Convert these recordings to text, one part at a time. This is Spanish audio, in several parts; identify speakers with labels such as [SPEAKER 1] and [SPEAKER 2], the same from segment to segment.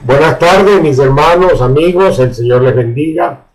[SPEAKER 1] Buenas tardes, mis hermanos, amigos, el Señor les bendiga.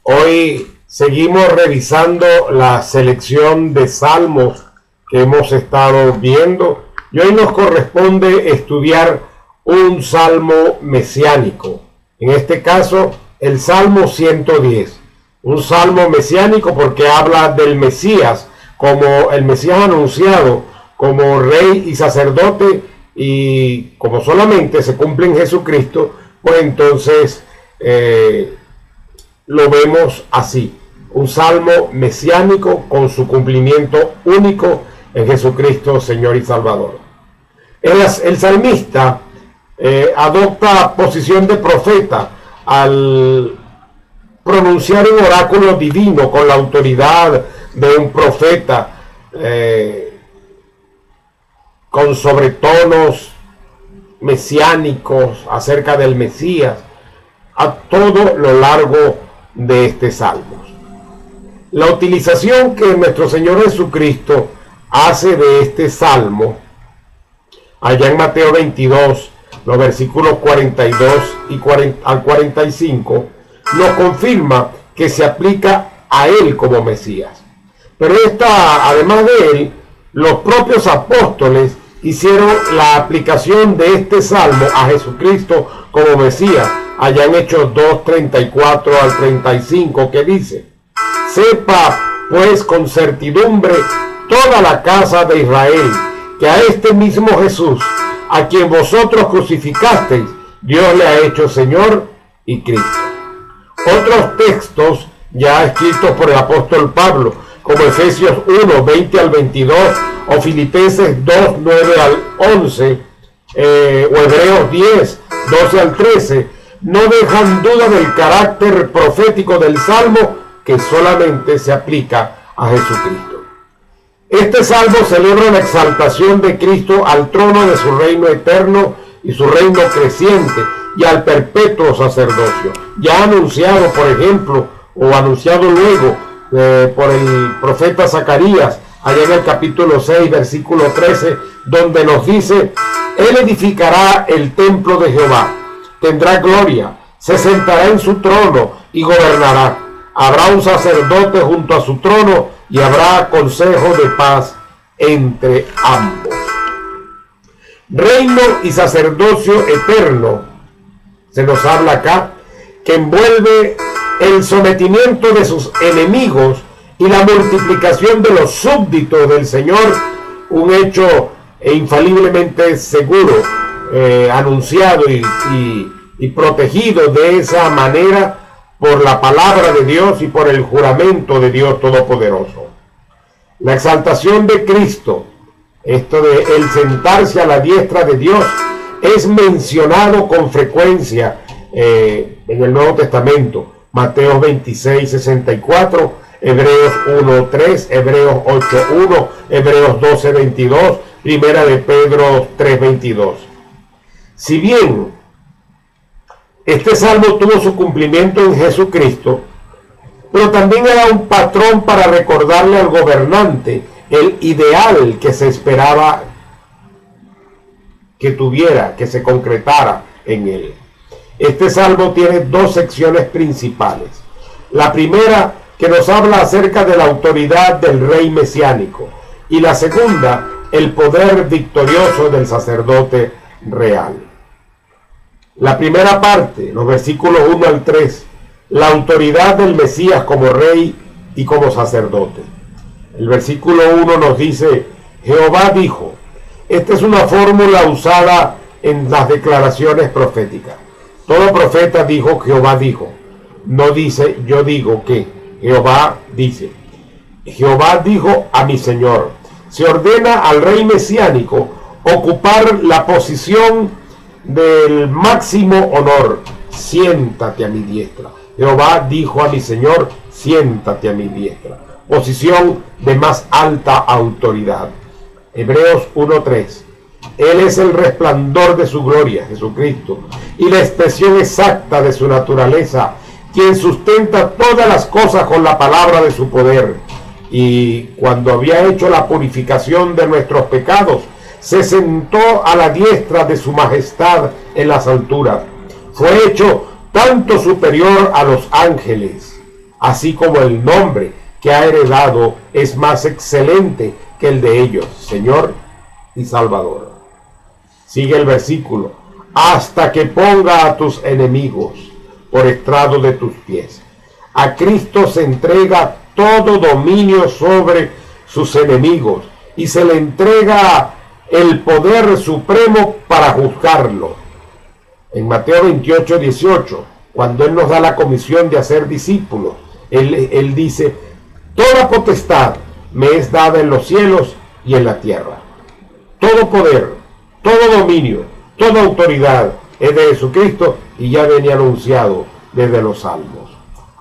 [SPEAKER 1] Hoy seguimos revisando la selección de salmos que hemos estado viendo y hoy nos corresponde estudiar un salmo mesiánico. En este caso, el Salmo 110. Un salmo mesiánico porque habla del Mesías como el Mesías anunciado como rey y sacerdote, y como solamente se cumple en Jesucristo, pues entonces lo vemos así, un salmo mesiánico con su cumplimiento único en Jesucristo, Señor y Salvador. El salmista adopta posición de profeta al pronunciar un oráculo divino con la autoridad de un profeta, con sobretonos mesiánicos acerca del Mesías a todo lo largo de este salmo. La utilización que nuestro Señor Jesucristo hace de este salmo, allá en Mateo 22, los versículos 42 al 45, nos confirma que se aplica a Él como Mesías. Pero además de Él, los propios apóstoles hicieron la aplicación de este salmo a Jesucristo como Mesías, allá en Hechos 2, 34 al 35, que dice: sepa pues con certidumbre toda la casa de Israel, que a este mismo Jesús, a quien vosotros crucificasteis, Dios le ha hecho Señor y Cristo. Otros textos ya escritos por el apóstol Pablo, como Efesios 1, 20 al 22, o Filipenses 2, 9 al 11, o Hebreos 10, 12 al 13, no dejan duda del carácter profético del Salmo, que solamente se aplica a Jesucristo. Este Salmo celebra la exaltación de Cristo al trono de su reino eterno y su reino creciente, y al perpetuo sacerdocio, ya anunciado, por ejemplo, o anunciado luego por el profeta Zacarías, allá en el capítulo 6, versículo 13, donde nos dice: Él edificará el templo de Jehová, tendrá gloria, se sentará en su trono y gobernará. Habrá un sacerdote junto a su trono y habrá consejo de paz entre ambos. Reino y sacerdocio eterno, se nos habla acá, que envuelve el sometimiento de sus enemigos y la multiplicación de los súbditos del Señor, un hecho infaliblemente seguro, anunciado y protegido de esa manera por la palabra de Dios y por el juramento de Dios Todopoderoso. La exaltación de Cristo, esto de el sentarse a la diestra de Dios, es mencionado con frecuencia en el Nuevo Testamento. Mateo 26, 64, Hebreos 1, 3, Hebreos 8, 1, Hebreos 12, 22, Primera de Pedro 3, 22. Si bien este salmo tuvo su cumplimiento en Jesucristo, pero también era un patrón para recordarle al gobernante el ideal que se esperaba que tuviera, que se concretara en él. Este salmo tiene dos secciones principales. La primera, que nos habla acerca de la autoridad del rey mesiánico, y la segunda, el poder victorioso del sacerdote real. La primera parte, los versículos 1 al 3, la autoridad del Mesías como rey y como sacerdote. El versículo 1 nos dice: Jehová dijo. Esta es una fórmula usada en las declaraciones proféticas. Todo profeta dijo: Jehová dijo. No dice: yo digo que. Jehová dice. Jehová dijo a mi Señor. Se ordena al rey mesiánico ocupar la posición del máximo honor. Siéntate a mi diestra. Jehová dijo a mi Señor: siéntate a mi diestra. Posición de más alta autoridad. Hebreos 1:3. Él es el resplandor de su gloria, Jesucristo, y la expresión exacta de su naturaleza, quien sustenta todas las cosas con la palabra de su poder. Y cuando había hecho la purificación de nuestros pecados, se sentó a la diestra de su majestad en las alturas. Fue hecho tanto superior a los ángeles, así como el nombre que ha heredado es más excelente que el de ellos, Señor y Salvador. Sigue el versículo: hasta que ponga a tus enemigos por estrado de tus pies. A Cristo se entrega todo dominio sobre sus enemigos y se le entrega el poder supremo para juzgarlo. En Mateo 28, 18, cuando Él nos da la comisión de hacer discípulos, Él dice: toda potestad me es dada en los cielos y en la tierra. Todo poder, todo dominio, toda autoridad es de Jesucristo, y ya venía anunciado desde los Salmos,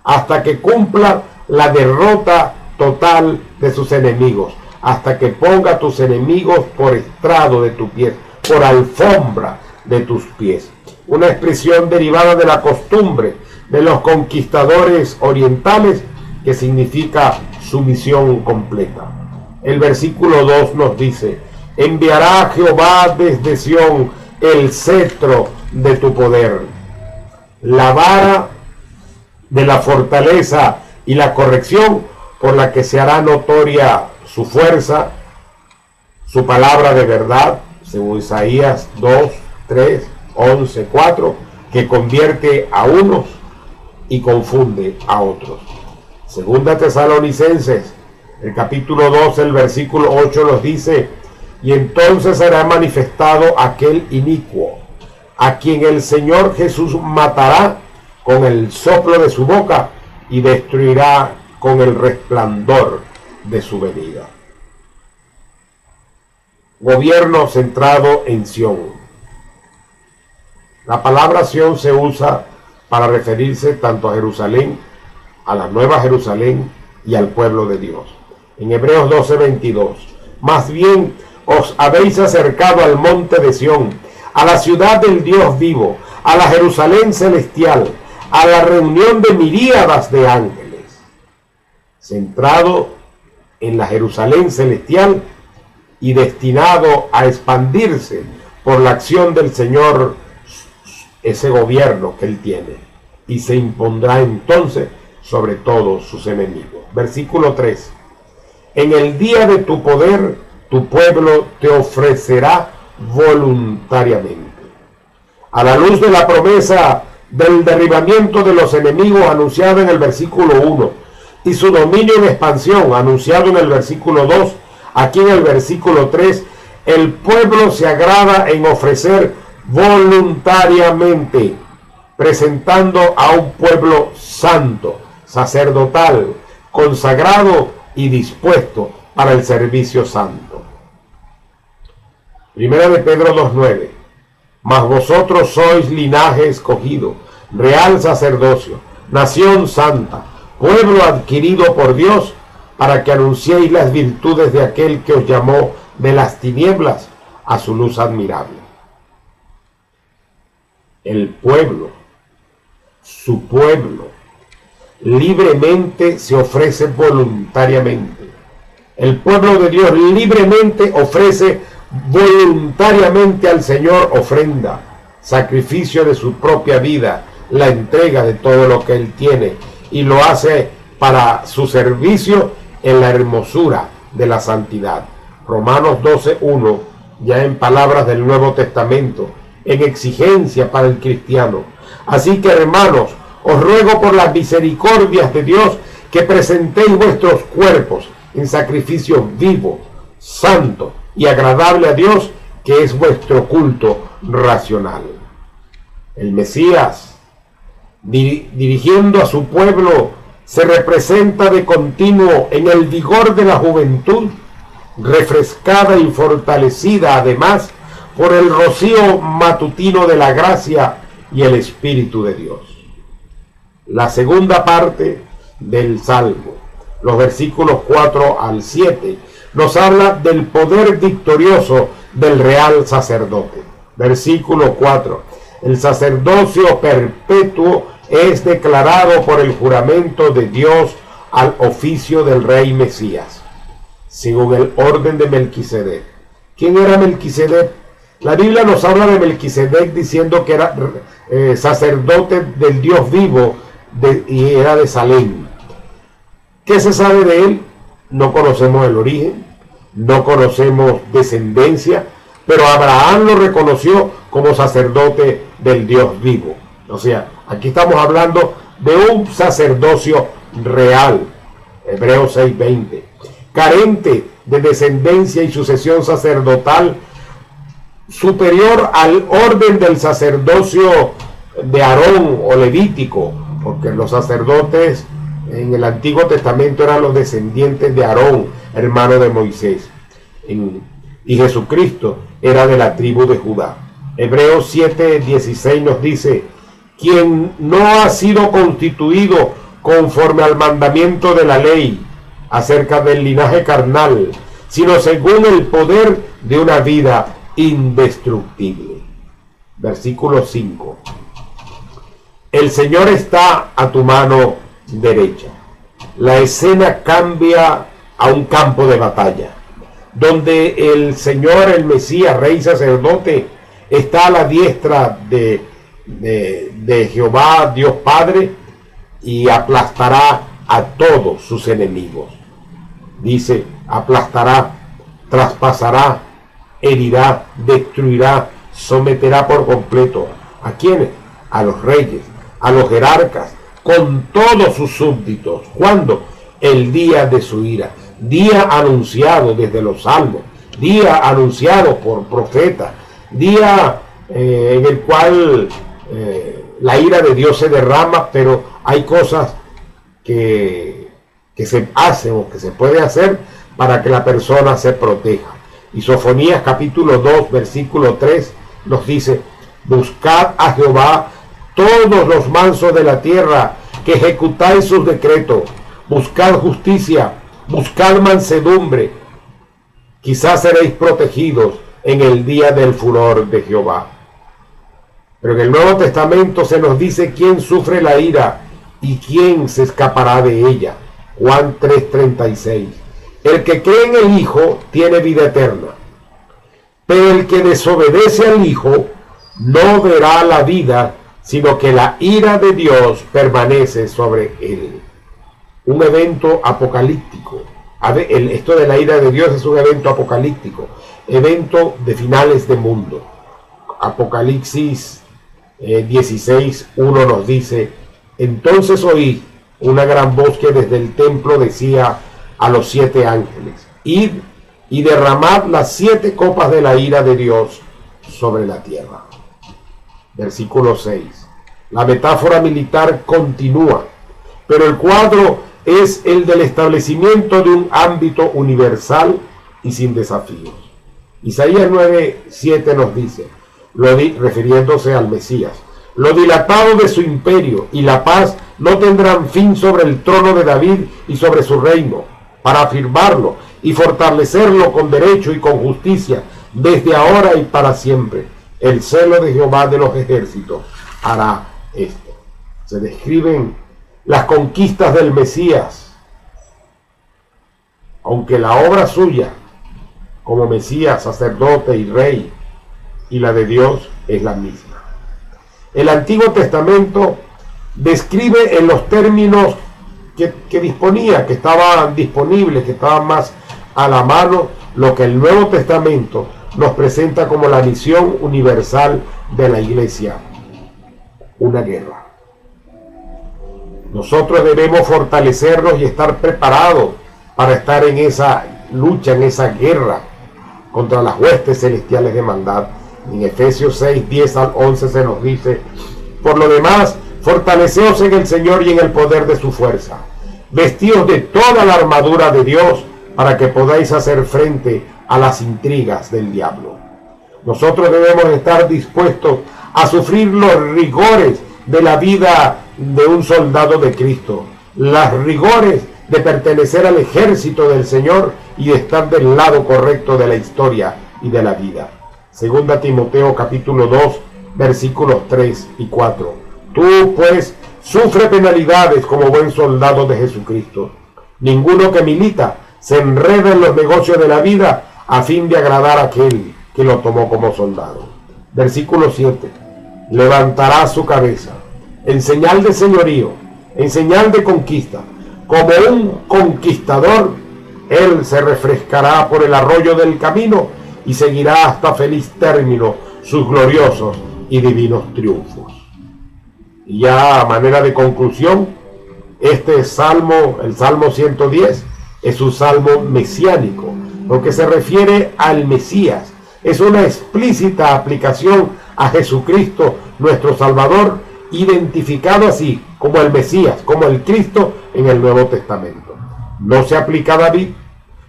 [SPEAKER 1] hasta que cumpla la derrota total de sus enemigos, hasta que ponga a tus enemigos por estrado de tus pies, por alfombra de tus pies. Una expresión derivada de la costumbre de los conquistadores orientales, que significa sumisión completa. El versículo 2 nos dice: enviará Jehová desde Sión el cetro de tu poder, la vara de la fortaleza y la corrección, por la que se hará notoria su fuerza, su palabra de verdad, según Isaías 2, 3, 11, 4, que convierte a unos y confunde a otros. Segunda Tesalonicenses, el capítulo 2, el versículo 8 nos dice: y entonces será manifestado aquel inicuo, a quien el Señor Jesús matará con el soplo de su boca y destruirá con el resplandor de su venida. Gobierno centrado en Sión. La palabra Sión se usa para referirse tanto a Jerusalén, a la Nueva Jerusalén y al pueblo de Dios. En Hebreos 12:22, más bien os habéis acercado al monte de Sión, a la ciudad del Dios vivo, a la Jerusalén celestial, a la reunión de miríadas de ángeles. Centrado en la Jerusalén celestial y destinado a expandirse por la acción del Señor, ese gobierno que Él tiene, y se impondrá entonces sobre todos sus enemigos. Versículo 3: en el día de tu poder, tu pueblo te ofrecerá voluntariamente. A la luz de la promesa del derribamiento de los enemigos anunciado en el versículo 1 y su dominio en expansión anunciado en el versículo 2, aquí en el versículo 3, el pueblo se agrada en ofrecer voluntariamente, presentando a un pueblo santo, sacerdotal, consagrado y dispuesto para el servicio santo. Primera de Pedro 2:9: mas vosotros sois linaje escogido, real sacerdocio, nación santa, pueblo adquirido por Dios, para que anunciéis las virtudes de aquel que os llamó de las tinieblas a su luz admirable. El pueblo, su pueblo, libremente se ofrece voluntariamente. El pueblo de Dios libremente ofrece voluntariamente al Señor ofrenda, sacrificio de su propia vida, la entrega de todo lo que Él tiene, y lo hace para su servicio en la hermosura de la santidad. Romanos 12:1, ya en palabras del Nuevo Testamento, en exigencia para el cristiano. Así que, hermanos, os ruego por las misericordias de Dios que presentéis vuestros cuerpos en sacrificio vivo, santo y agradable a Dios, que es vuestro culto racional. El Mesías, dirigiendo a su pueblo, se representa de continuo en el vigor de la juventud, refrescada y fortalecida además por el rocío matutino de la gracia y el Espíritu de Dios. La segunda parte del Salmo, los versículos 4 al 7, nos habla del poder victorioso del real sacerdote. Versículo 4: el sacerdocio perpetuo es declarado por el juramento de Dios al oficio del rey Mesías, según el orden de Melquisedec. ¿Quién era Melquisedec? La Biblia nos habla de Melquisedec diciendo que era sacerdote del Dios vivo y era de Salem. ¿Qué se sabe de él? No conocemos el origen, no conocemos descendencia, pero Abraham lo reconoció como sacerdote del Dios vivo. O sea, aquí estamos hablando de un sacerdocio real. Hebreos 6:20. Carente de descendencia y sucesión sacerdotal superior al orden del sacerdocio de Aarón o levítico, porque los sacerdotes en el Antiguo Testamento eran los descendientes de Aarón, hermano de Moisés, y Jesucristo era de la tribu de Judá. Hebreos 7:16 nos dice: quien no ha sido constituido conforme al mandamiento de la ley acerca del linaje carnal, sino según el poder de una vida indestructible. Versículo 5. El Señor está a tu mano derecha. La escena cambia a un campo de batalla, donde el Señor, el Mesías, Rey Sacerdote, está a la diestra de Jehová, Dios Padre, y aplastará a todos sus enemigos. Dice, aplastará, traspasará, herirá, destruirá, someterá por completo. ¿A quiénes? A los reyes, a los jerarcas, con todos sus súbditos. ¿Cuándo? El día de su ira. Día anunciado desde los salmos, día anunciado por profetas, día en el cual la ira de Dios se derrama, pero hay cosas que se hacen o que se puede hacer para que la persona se proteja. Y Sofonías capítulo 2 versículo 3 nos dice: buscad a Jehová todos los mansos de la tierra, que ejecutáis sus decretos, buscad justicia, buscad mansedumbre, quizás seréis protegidos en el día del furor de Jehová. Pero en el Nuevo Testamento se nos dice quién sufre la ira y quién se escapará de ella. Juan 3:36. El que cree en el Hijo tiene vida eterna, pero el que desobedece al Hijo no verá la vida, sino que la ira de Dios permanece sobre él. Un evento apocalíptico. Esto de la ira de Dios es un evento apocalíptico, evento de finales de mundo. Apocalipsis 16:1 nos dice: entonces oí una gran voz que desde el templo decía a los 7 ángeles: id y derramad las 7 copas de la ira de Dios sobre la tierra. Versículo 6. La metáfora militar continúa, pero el cuadro es el del establecimiento de un ámbito universal y sin desafíos. Isaías 9:7 nos dice, refiriéndose al Mesías: lo dilatado de su imperio y la paz no tendrán fin sobre el trono de David y sobre su reino, para afirmarlo y fortalecerlo con derecho y con justicia, desde ahora y para siempre. El celo de Jehová de los ejércitos hará esto. Se describen las conquistas del Mesías, aunque la obra suya como Mesías, sacerdote y rey, y la de Dios es la misma. El Antiguo Testamento describe en los términos que disponía, que estaban disponibles, que estaban más a la mano, lo que el Nuevo Testamento nos presenta como la misión universal de la Iglesia: una guerra. Nosotros debemos fortalecernos y estar preparados para estar en esa lucha, en esa guerra contra las huestes celestiales de maldad. En Efesios 6:10 al 11 se nos dice: por lo demás, fortaleceos en el Señor y en el poder de su fuerza. Vestíos de toda la armadura de Dios para que podáis hacer frente a las intrigas del diablo. Nosotros debemos estar dispuestos a sufrir los rigores de la vida de un soldado de Cristo, los rigores de pertenecer al ejército del Señor y de estar del lado correcto de la historia y de la vida. Segunda Timoteo capítulo 2 versículos 3 y 4. Tú pues sufre penalidades como buen soldado de Jesucristo. Ninguno que milita se enreda en los negocios de la vida a fin de agradar a aquel que lo tomó como soldado. Versículo 7. Levantará su cabeza en señal de señorío, en señal de conquista. Como un conquistador, él se refrescará por el arroyo del camino y seguirá hasta feliz término sus gloriosos y divinos triunfos. Y ya a manera de conclusión, este salmo, el Salmo 110, es un salmo mesiánico, porque se refiere al Mesías. Es una explícita aplicación a Jesucristo, nuestro Salvador, identificado así como el Mesías, como el Cristo en el Nuevo Testamento. No se aplica a David,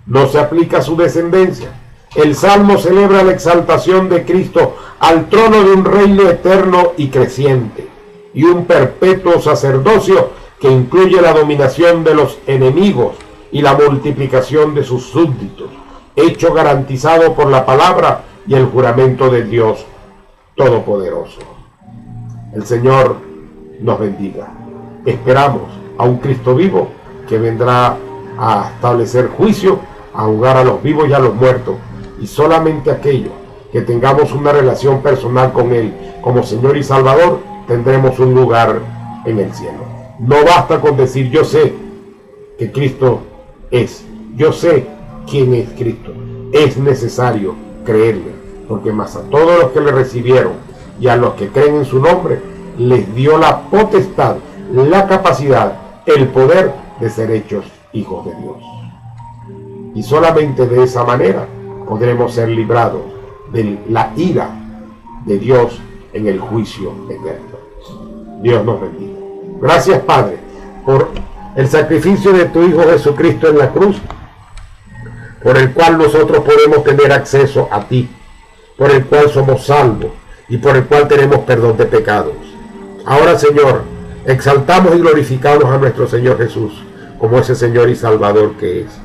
[SPEAKER 1] no se aplica a su descendencia. El Salmo celebra la exaltación de Cristo al trono de un reino eterno y creciente, y un perpetuo sacerdocio que incluye la dominación de los enemigos y la multiplicación de sus súbditos, hecho garantizado por la palabra y el juramento de Dios Todopoderoso. El Señor nos bendiga. Esperamos a un Cristo vivo que vendrá a establecer juicio, a juzgar a los vivos y a los muertos, y solamente aquellos que tengamos una relación personal con Él como Señor y Salvador tendremos un lugar en el cielo. No basta con decir yo sé que Cristo es, yo sé quién es Cristo. Es necesario creerle, porque más a todos los que le recibieron y a los que creen en su nombre les dio la potestad, la capacidad, el poder de ser hechos hijos de Dios. Y solamente de esa manera podremos ser librados de la ira de Dios en el juicio eterno. Dios nos bendiga. Gracias, Padre, por el sacrificio de tu Hijo Jesucristo en la cruz, por el cual nosotros podemos tener acceso a ti, por el cual somos salvos y por el cual tenemos perdón de pecados. Ahora, Señor, exaltamos y glorificamos a nuestro Señor Jesús como ese Señor y Salvador que es,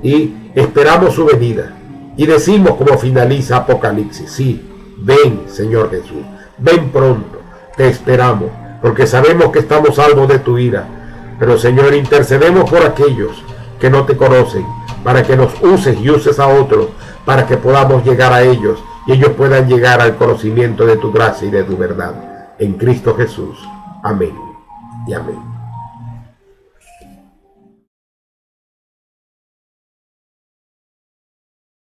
[SPEAKER 1] y esperamos su venida, y decimos como finaliza Apocalipsis: sí, ven, Señor Jesús, ven pronto, te esperamos, porque sabemos que estamos salvos de tu ira. Pero, Señor, intercedemos por aquellos que no te conocen, para que nos uses y uses a otros, para que podamos llegar a ellos y ellos puedan llegar al conocimiento de tu gracia y de tu verdad. En Cristo Jesús. Amén y amén.